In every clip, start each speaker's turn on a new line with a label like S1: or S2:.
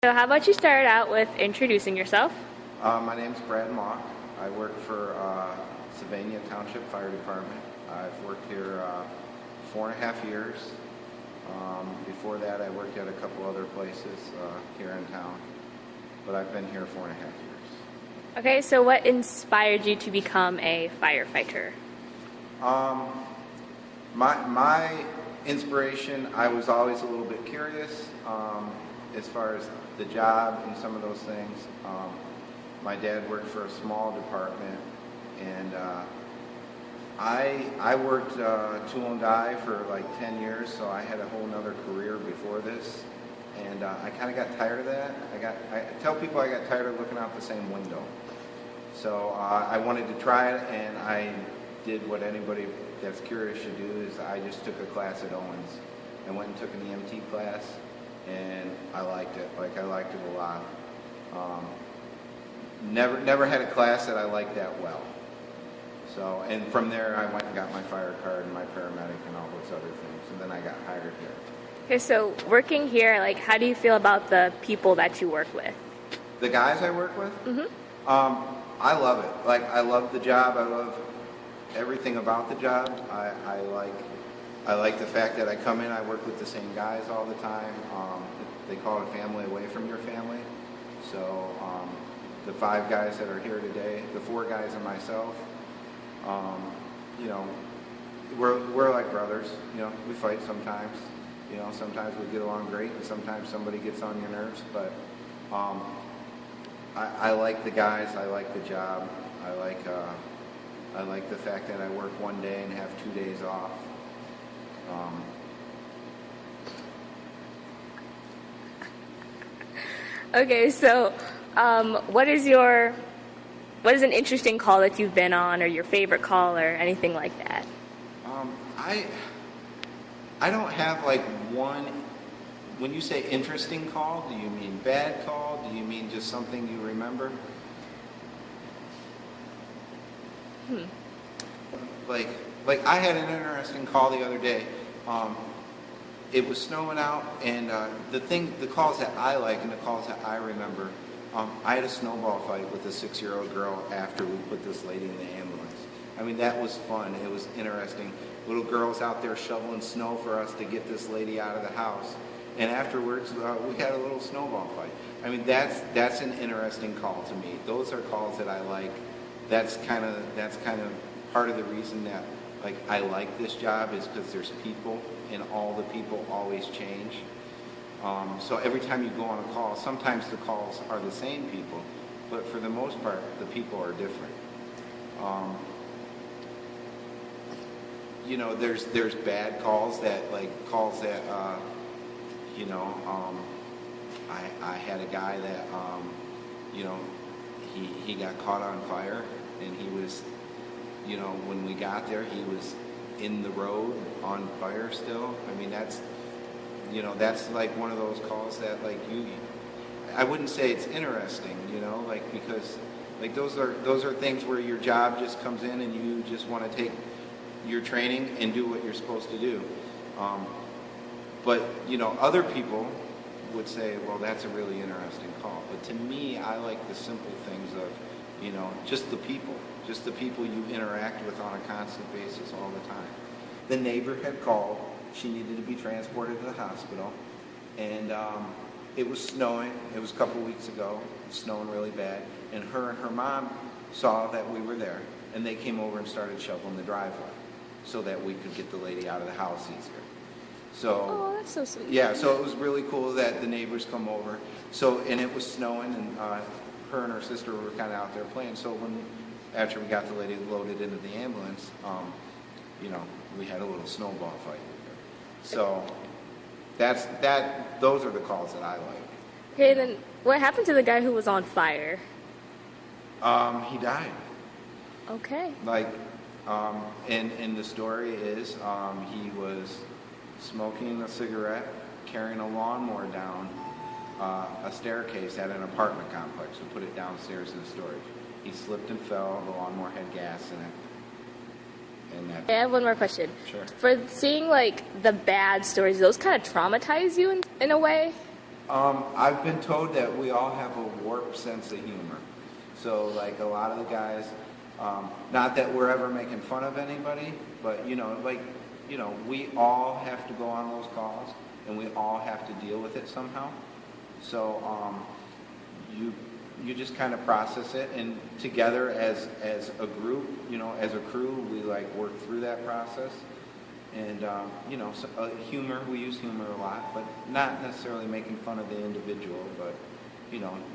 S1: So how about you start out with introducing yourself?
S2: My name's Brad Mock. I work for Sylvania Township Fire Department. I've worked here 4.5 years. Before that, I worked at a couple other places here in town, but I've been here 4.5 years.
S1: Okay, so what inspired you to become a firefighter?
S2: My inspiration, I was always a little bit curious as far as the job and some of those things. My dad worked for a small department, and I worked tool and die for like 10 years, so I had a whole nother career before this, and I kind of got tired of that. I tell people I got tired of looking out the same window. So I wanted to try it, and I did what anybody that's curious should do, is I just took a class at Owens. I went and took an EMT class, and I liked it. I liked it a lot. Never had a class that I liked that well. So, and from there I went and got my fire card and my paramedic and all those other things, and then I got hired here.
S1: Okay, so working here, how do you feel about the people that you work with?
S2: The guys I work with?
S1: Mm-hmm.
S2: I love it. I love the job. I love everything about the job. I like the fact that I come in, I work with the same guys all the time. They call it family away from your family. So the 5 guys that are here today, the 4 guys and myself, we're like brothers. We fight sometimes. Sometimes we get along great, and sometimes somebody gets on your nerves. But I like the guys. I like the job. I like the fact that I work 1 day and have 2 days off.
S1: Okay, so what is an interesting call that you've been on, or your favorite call, or anything like that?
S2: I don't have one. When you say interesting call, do you mean bad call? Do you mean just something you remember? Like I had an interesting call the other day. It was snowing out, and the calls that I like and the calls that I remember, I had a snowball fight with a 6-year-old girl after we put this lady in the ambulance. I mean, that was fun. It was interesting. Little girls out there shoveling snow for us to get this lady out of the house. And afterwards, we had a little snowball fight. I mean, that's an interesting call to me. Those are calls that I like. That's kind of part of the reason that I like this job, is because there's people, and all the people always change. So every time you go on a call, sometimes the calls are the same people, but for the most part, the people are different. There's bad calls that I had a guy that he got caught on fire, and he was, when we got there, he was in the road on fire still. I mean, that's one of those calls that I wouldn't say it's interesting, because those are things where your job just comes in and you just want to take your training and do what you're supposed to do. But other people would say, well, that's a really interesting call. But to me, I like the simple things of, just the people you interact with on a constant basis all the time. The neighbor had called. She needed to be transported to the hospital, and it was snowing. It was a couple weeks ago. It was snowing really bad, and her mom saw that we were there, and they came over and started shoveling the driveway so that we could get the lady out of the house easier.
S1: Oh, that's so sweet.
S2: Yeah, so it was really cool that the neighbors come over. So, and it was snowing, and her and her sister were kind of out there playing. So after we got the lady loaded into the ambulance, we had a little snowball fight with her. So those are the calls that I like.
S1: Okay, then what happened to the guy who was on fire?
S2: He died.
S1: Okay.
S2: And the story is he was smoking a cigarette, carrying a lawnmower down a staircase at an apartment complex. We put it downstairs in storage. He slipped and fell. The lawnmower had gas in it.
S1: I have one more question.
S2: Sure.
S1: For seeing the bad stories, those kind of traumatize you in a way?
S2: I've been told that we all have a warped sense of humor. So, like a lot of the guys, not that we're ever making fun of anybody, but we all have to go on those calls, and we all have to deal with it somehow. So, you just kind of process it, and together as a group, as a crew, we like work through that process. And, humor, we use humor a lot, but not necessarily making fun of the individual, but,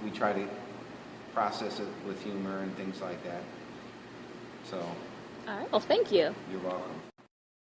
S2: we try to process it with humor and things like that. So.
S1: All right. Well, thank you.
S2: You're welcome.